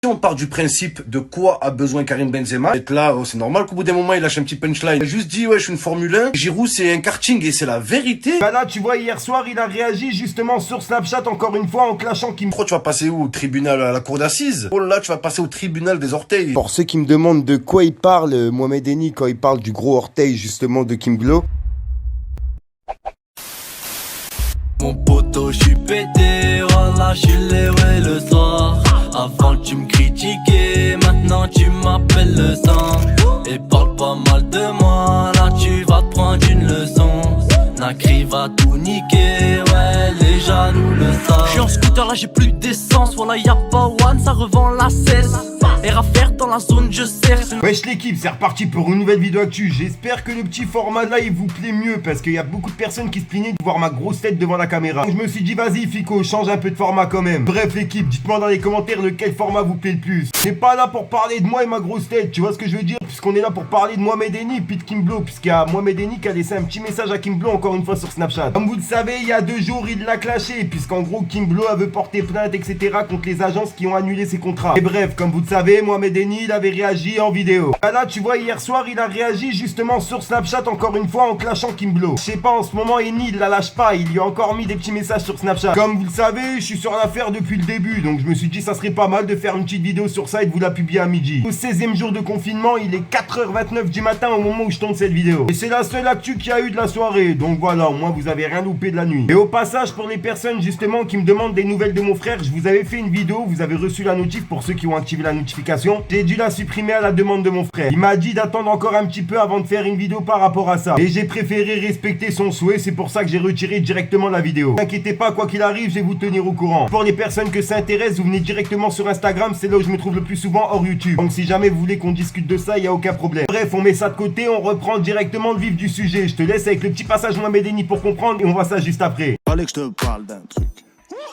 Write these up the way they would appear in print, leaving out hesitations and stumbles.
Si on part du principe de quoi a besoin Karim Benzema, être là, c'est normal qu'au bout d'un moment il lâche un petit punchline. Il a juste dit ouais je suis une Formule 1, Giroud c'est un karting et c'est la vérité. Bah là tu vois hier soir il a réagi justement sur Snapchat encore une fois en clashant Kim. Pourquoi tu vas passer où? Au tribunal à la cour d'assises? Oh là tu vas passer au tribunal des orteils. Pour ceux qui me demandent de quoi il parle, Mohamed Eni quand il parle du gros orteil justement de Kim Glow. Mon poteau, j'suis pété, voilà, j'suis levé le soir. Avant tu me critiquais, maintenant tu m'appelles le sang. Et parle pas mal de moi, là tu vas te prendre une leçon. Nakri va tout niquer, ouais, les jaloux le savent. J'suis en scooter, là j'ai plus d'essence, voilà y'a pas one, ça revend la cesse. Et à faire dans la zone, je sers. Wesh l'équipe, c'est reparti pour une nouvelle vidéo actu. J'espère que le petit format là il vous plaît mieux parce qu'il y a beaucoup de personnes qui se plaignaient de voir ma grosse tête devant la caméra. Donc je me suis dit vas-y Fico, change un peu de format quand même. Bref l'équipe, dites-moi dans les commentaires lequel format vous plaît le plus. On n'est pas là pour parler de moi et ma grosse tête, tu vois ce que je veux dire? Puisqu'on est là pour parler de Mohamed Eni et puis de Kim Glow. Puisqu'il y a Mohamed Eni qui a laissé un petit message à Kim Glow encore une fois sur Snapchat. Comme vous le savez, il y a 2 jours il l'a clashé. Puisqu'en gros Kim Glow veut porter plainte etc contre les agences qui ont annulé ses contrats. Et bref, comme vous le savez, Mohamed Eni il avait réagi en vidéo. Bah là tu vois hier soir il a réagi justement sur Snapchat encore une fois en clashant Kim Glow. Je sais pas en ce moment Eni il la lâche pas, il lui a encore mis des petits messages sur Snapchat. Comme vous le savez je suis sur l'affaire depuis le début, donc je me suis dit ça serait pas mal de faire une petite vidéo sur ça et de vous la publier à midi. Au 16e jour de confinement il est 4h29 du matin au moment où je tourne cette vidéo. Et c'est la seule actu qu'il y a eu de la soirée, donc voilà au moins vous avez rien loupé de la nuit. Et au passage pour les personnes justement qui me demandent des nouvelles de mon frère, je vous avais fait une vidéo, vous avez reçu la notif pour ceux qui ont activé la notification. J'ai dû la supprimer à la demande de mon frère. Il m'a dit d'attendre encore un petit peu avant de faire une vidéo par rapport à ça. Et j'ai préféré respecter son souhait, c'est pour ça que j'ai retiré directement la vidéo. N'inquiétez pas, quoi qu'il arrive, je vais vous tenir au courant. Pour les personnes que ça intéresse, vous venez directement sur Instagram, c'est là où je me trouve le plus souvent hors YouTube. Donc si jamais vous voulez qu'on discute de ça, il n'y a aucun problème. Bref, on met ça de côté, on reprend directement le vif du sujet. Je te laisse avec le petit passage Mohamed Eni pour comprendre et on voit ça juste après. Fallait que je te parle d'un truc.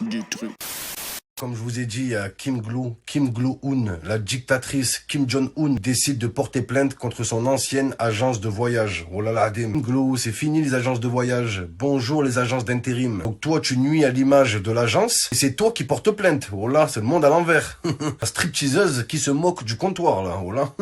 Du truc. Comme je vous ai dit, Kim Glow-un, la dictatrice Kim Jong-un, décide de porter plainte contre son ancienne agence de voyage. Oh là là, Kim Glow, c'est fini les agences de voyage. Bonjour les agences d'intérim. Donc toi, tu nuis à l'image de l'agence et c'est toi qui portes plainte. Oh là, c'est le monde à l'envers. La stripteaseuse qui se moque du comptoir là. Oh là.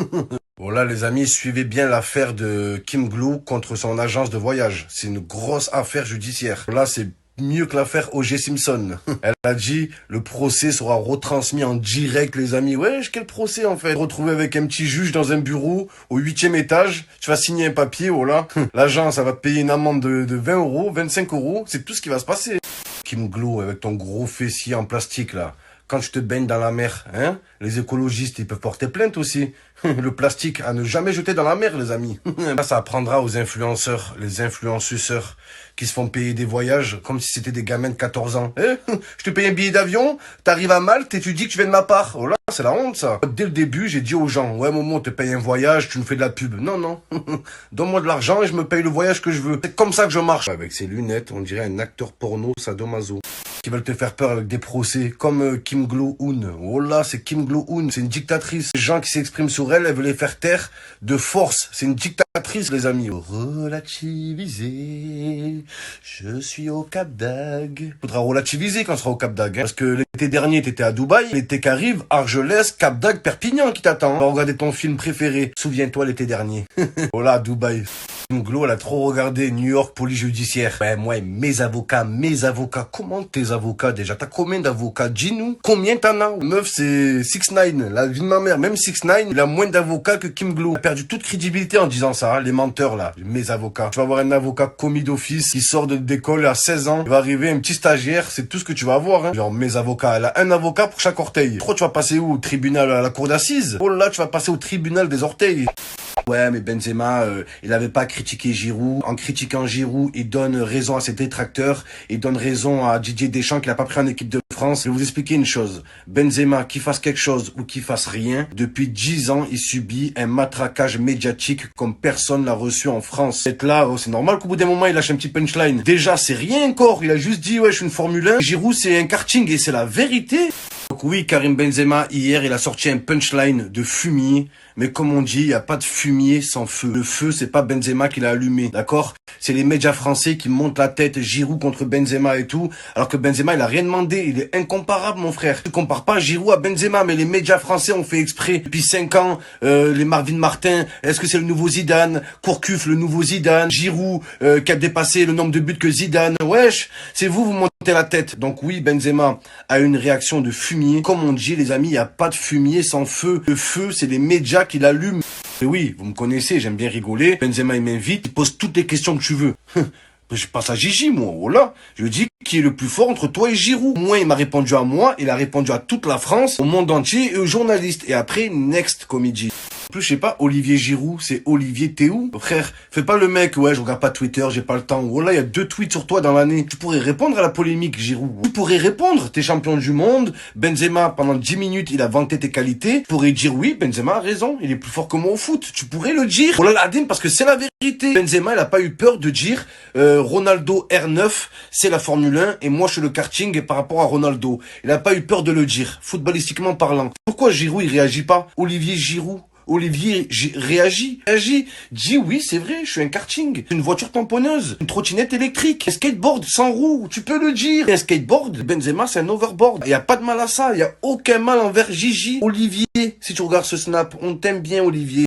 Bon là les amis, suivez bien l'affaire de Kim Glow contre son agence de voyage. C'est une grosse affaire judiciaire. Là c'est mieux que l'affaire O.J. Simpson. Elle a dit, le procès sera retransmis en direct, les amis. Wesh, quel procès, en fait? Retrouvé avec un petit juge dans un bureau, au 8e étage, tu vas signer un papier, oh là. L'agence, elle va te payer une amende de 20 euros, 25 euros. C'est tout ce qui va se passer. Kim Glow, avec ton gros fessier en plastique, là. Quand tu te baignes dans la mer, hein, les écologistes, ils peuvent porter plainte aussi. Le plastique à ne jamais jeter dans la mer, les amis. Là, ça apprendra aux influenceurs, les influenceurs qui se font payer des voyages comme si c'était des gamins de 14 ans. Je te paye un billet d'avion, t'arrives à Malte et tu dis que tu viens de ma part. Oh là, c'est la honte, ça. Dès le début, j'ai dit aux gens, ouais, Momo, on te paye un voyage, tu nous fais de la pub. Non, non. Donne-moi de l'argent et je me paye le voyage que je veux. C'est comme ça que je marche. Avec ses lunettes, on dirait un acteur porno sadomaso. Qui veulent te faire peur avec des procès, comme Kim Glow-un. Oh là, c'est Kim Glow-un, c'est une dictatrice. Les gens qui s'expriment sur elle, elle veut les faire taire de force. C'est une dictatrice, les amis. Relativiser, je suis au Cap d'Agde. Faudra relativiser quand on sera au Cap d'Agde, hein, parce que l'été dernier, t'étais à Dubaï. L'été qui arrive, Argelès, Cap d'Agde, Perpignan qui t'attend. On va regarder ton film préféré. Souviens-toi l'été dernier. Oh là, Dubaï. Kim Glow, elle a trop regardé New York police judiciaire. Ouais, moi, mes avocats. Comment tes avocats déjà? T'as combien d'avocats? Dis-nous. Combien t'en as? Meuf, c'est 6ix9ine. La vie de ma mère. Même 6ix9ine, il a moins d'avocats que Kim Glow. Il a perdu toute crédibilité en disant ça, hein, les menteurs là. Mes avocats. Tu vas avoir un avocat commis d'office qui sort d'école à 16 ans. Il va arriver un petit stagiaire. C'est tout ce que tu vas avoir, hein. Genre, mes avocats. Elle a un avocat pour chaque orteil. Trop, tu vas passer où? Au tribunal à la cour d'assises? Oh là, tu vas passer au tribunal des orteils. Ouais, mais Benzema, il avait pas critiqué Giroud. En critiquant Giroud, il donne raison à ses détracteurs. Il donne raison à Didier Deschamps qu'il a pas pris en équipe de France. Je vais vous expliquer une chose. Benzema, qu'il fasse quelque chose ou qu'il fasse rien, depuis 10 ans, il subit un matraquage médiatique comme personne l'a reçu en France. Être là, c'est normal qu'au bout d'un moment, il lâche un petit punchline. Déjà, c'est rien encore. Il a juste dit, ouais, je suis une Formule 1. Giroud, c'est un karting et c'est la vérité. Donc oui, Karim Benzema, hier, il a sorti un punchline de fumier. Mais comme on dit, il n'y a pas de fumier sans feu. Le feu, c'est pas Benzema qui l'a allumé, d'accord? C'est les médias français qui montent la tête, Giroud contre Benzema et tout. Alors que Benzema, il a rien demandé. Il est incomparable, mon frère. Tu compares pas Giroud à Benzema, mais les médias français ont fait exprès. Depuis 5 ans, les Marvin Martin, est-ce que c'est le nouveau Zidane? Courcuff, le nouveau Zidane. Giroud, qui a dépassé le nombre de buts que Zidane. Wesh, c'est vous montez la tête. Donc oui, Benzema a une réaction de fumier. Comme on dit, les amis, il n'y a pas de fumier sans feu. Le feu, c'est les médias qui l'allument. Et oui, vous me connaissez, j'aime bien rigoler. Benzema, il m'invite, il pose toutes les questions que tu veux. Je passe à Gigi, moi, voilà. Je lui dis qui est le plus fort entre toi et Giroud. Moi, il m'a répondu à moi, il a répondu à toute la France, au monde entier et aux journalistes. Et après, next comedy. En plus, je sais pas, Olivier Giroud, c'est Olivier Théou. Frère, fais pas le mec, ouais, je regarde pas Twitter, j'ai pas le temps. Voilà, il y a 2 tweets sur toi dans l'année. Tu pourrais répondre à la polémique, Giroud. Tu pourrais répondre, t'es champion du monde. Benzema, pendant 10 minutes, il a vanté tes qualités. Tu pourrais dire, oui, Benzema a raison, il est plus fort que moi au foot. Tu pourrais le dire. Voilà l'Adim, parce que c'est la vérité. Benzema, il a pas eu peur de dire, Ronaldo R9, c'est la Formule 1, et moi, je suis le karting par rapport à Ronaldo. Il a pas eu peur de le dire, footballistiquement parlant. Pourquoi Giroud, il réagit pas? Olivier Giroud. Olivier réagit, dit oui, c'est vrai, je suis un karting, une voiture tamponneuse, une trottinette électrique, un skateboard sans roue, tu peux le dire. Un skateboard, Benzema, c'est un overboard. Il y a pas de mal à ça, il y a aucun mal envers Gigi. Olivier, si tu regardes ce snap, on t'aime bien, Olivier.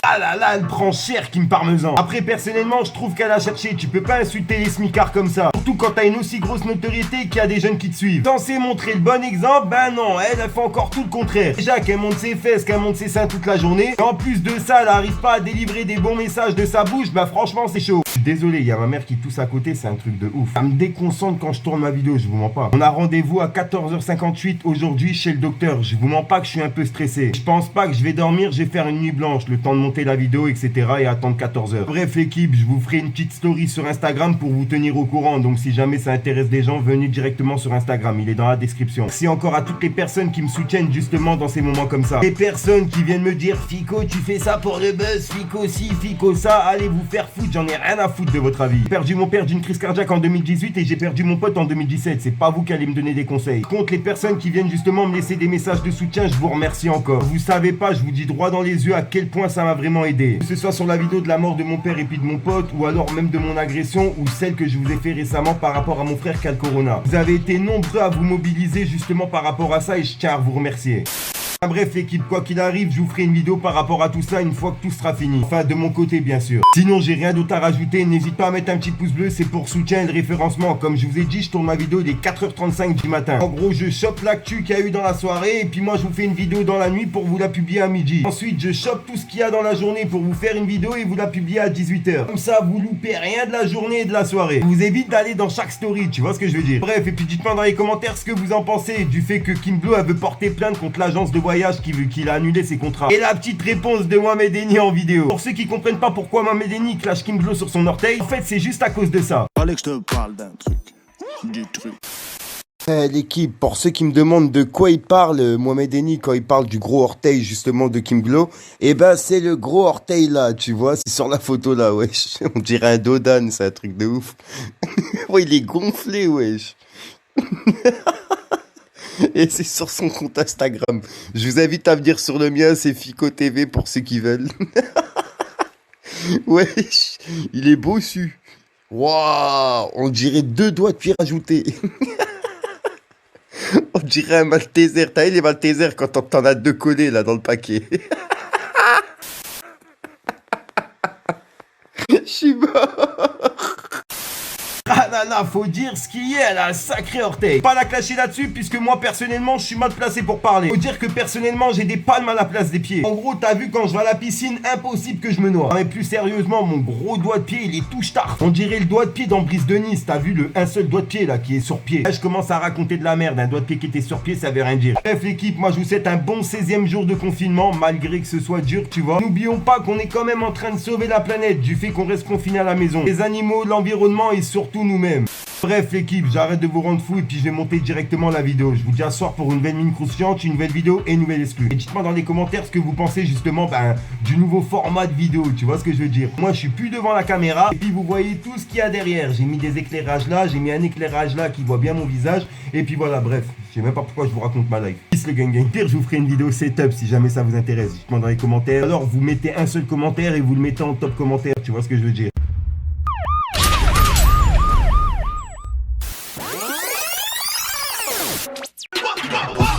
Ah là là, elle prend cher Kim Parmesan. Après, personnellement, je trouve qu'elle a cherché. Tu peux pas insulter les smicards comme ça. Surtout quand t'as une aussi grosse notoriété qu'il y a des jeunes qui te suivent. Censé montrer le bon exemple, ben non, elle fait encore tout le contraire. Déjà qu'elle monte ses fesses, qu'elle monte ses seins toute la journée. Et en plus de ça, elle arrive pas à délivrer des bons messages de sa bouche, bah franchement, c'est chaud. Désolé, il y a ma mère qui tousse à côté, c'est un truc de ouf. Ça me déconcentre quand je tourne ma vidéo, je vous mens pas. On a rendez-vous à 14h58 aujourd'hui chez le docteur. Je vous mens pas que je suis un peu stressé. Je pense pas que je vais dormir, je vais faire une nuit blanche, le temps de monter la vidéo, etc. et attendre 14h. Bref l'équipe, je vous ferai une petite story sur Instagram pour vous tenir au courant. Donc si jamais ça intéresse des gens, venez directement sur Instagram, il est dans la description. Merci encore à toutes les personnes qui me soutiennent justement dans ces moments comme ça. Les personnes qui viennent me dire Fico, tu fais ça pour le buzz, Fico ci, Fico ça, allez vous faire foutre, j'en ai rien à foutre de votre avis. J'ai perdu mon père d'une crise cardiaque en 2018 et j'ai perdu mon pote en 2017. C'est pas vous qui allez me donner des conseils. Contre les personnes qui viennent justement me laisser des messages de soutien, je vous remercie encore. Vous savez pas, je vous dis droit dans les yeux à quel point ça m'a vraiment aidé. Que ce soit sur la vidéo de la mort de mon père et puis de mon pote, ou alors même de mon agression, ou celle que je vous ai fait récemment par rapport à mon frère qui a le corona. Vous avez été nombreux à vous mobiliser justement par rapport à ça et je tiens à vous remercier. Bref l'équipe, quoi qu'il arrive, je vous ferai une vidéo par rapport à tout ça une fois que tout sera fini. Enfin de mon côté bien sûr. Sinon j'ai rien d'autre à rajouter, n'hésite pas à mettre un petit pouce bleu, c'est pour soutien et le référencement. Comme je vous ai dit, je tourne ma vidéo il est 4h35 du matin. En gros je chope l'actu qu'il y a eu dans la soirée et puis moi je vous fais une vidéo dans la nuit pour vous la publier à midi. Ensuite je chope tout ce qu'il y a dans la journée pour vous faire une vidéo et vous la publier à 18h. Comme ça vous loupez rien de la journée et de la soirée. Je vous évite d'aller dans chaque story, tu vois ce que je veux dire. Bref et puis dites-moi dans les commentaires ce que vous en pensez du fait que Kim Blue veut porter plainte contre l'agence de voyage qu'il a annulé ses contrats. Et la petite réponse de Mohamed Eni en vidéo. Pour ceux qui comprennent pas pourquoi Mohamed Eni clash Kim Blue sur son orteil, en fait c'est juste à cause de ça. Fallait que je te parle d'un truc. Du truc. L'équipe, pour ceux qui me demandent de quoi il parle, Mohamed Eni, quand il parle du gros orteil justement de Kim Glow, eh ben c'est le gros orteil là, tu vois, c'est sur la photo là, wesh. On dirait un dodan, c'est un truc de ouf. Ouais, il est gonflé, wesh. Et c'est sur son compte Instagram. Je vous invite à venir sur le mien, c'est Fico TV pour ceux qui veulent. Wesh, il est bossu. Waouh, on dirait 2 doigts de pied rajoutés. On dirait un Malteser. T'as vu les Maltesers quand t'en as 2 collés là dans le paquet. Je suis mort. Ah là là, faut dire ce qui est, elle a un sacré orteil. Pas la clasher là-dessus, puisque moi personnellement, je suis mal placé pour parler. Faut dire que personnellement, j'ai des palmes à la place des pieds. En gros, t'as vu, quand je vais à la piscine, impossible que je me noie. Mais plus sérieusement, mon gros doigt de pied, il est tout start. On dirait le doigt de pied dans Brise de Nice. T'as vu un seul doigt de pied là qui est sur pied. Là, je commence à raconter de la merde. Un doigt de pied qui était sur pied, ça veut rien dire. Bref, l'équipe, moi je vous souhaite un bon 16e jour de confinement, malgré que ce soit dur, tu vois. N'oublions pas qu'on est quand même en train de sauver la planète du fait qu'on reste confiné à la maison. Les animaux, l'environnement et surtout nous-mêmes. Bref l'équipe, j'arrête de vous rendre fou et puis je vais monter directement la vidéo. Je vous dis à ce soir pour une nouvelle mine croustillante, une nouvelle vidéo et une nouvelle exclue. Et dites-moi dans les commentaires ce que vous pensez justement du nouveau format de vidéo, tu vois ce que je veux dire. Moi je suis plus devant la caméra et puis vous voyez tout ce qu'il y a derrière. J'ai mis des éclairages là, j'ai mis un éclairage là qui voit bien mon visage. Et puis voilà, bref, je sais même pas pourquoi je vous raconte ma life. Peace le gang. Pire, je vous ferai une vidéo setup si jamais ça vous intéresse. Dites-moi dans les commentaires. Alors vous mettez un seul commentaire et vous le mettez en top commentaire, tu vois ce que je veux dire.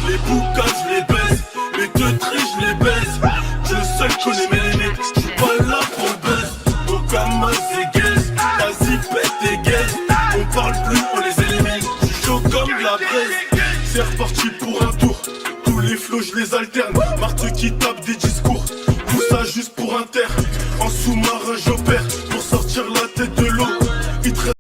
Les boucas je les baisse, les teuteries je les baisse. Je seul connais mes limites, je suis pas là pour le buzz. Aucun mot c'est guess, vas-y pète tes guesses. On parle plus, on les élimine, je suis chaud comme de la braise. C'est reparti pour un tour, tous les flots je les alterne. Marthe qui tape des discours, tout ça juste pour un terre. En sous-marin j'opère,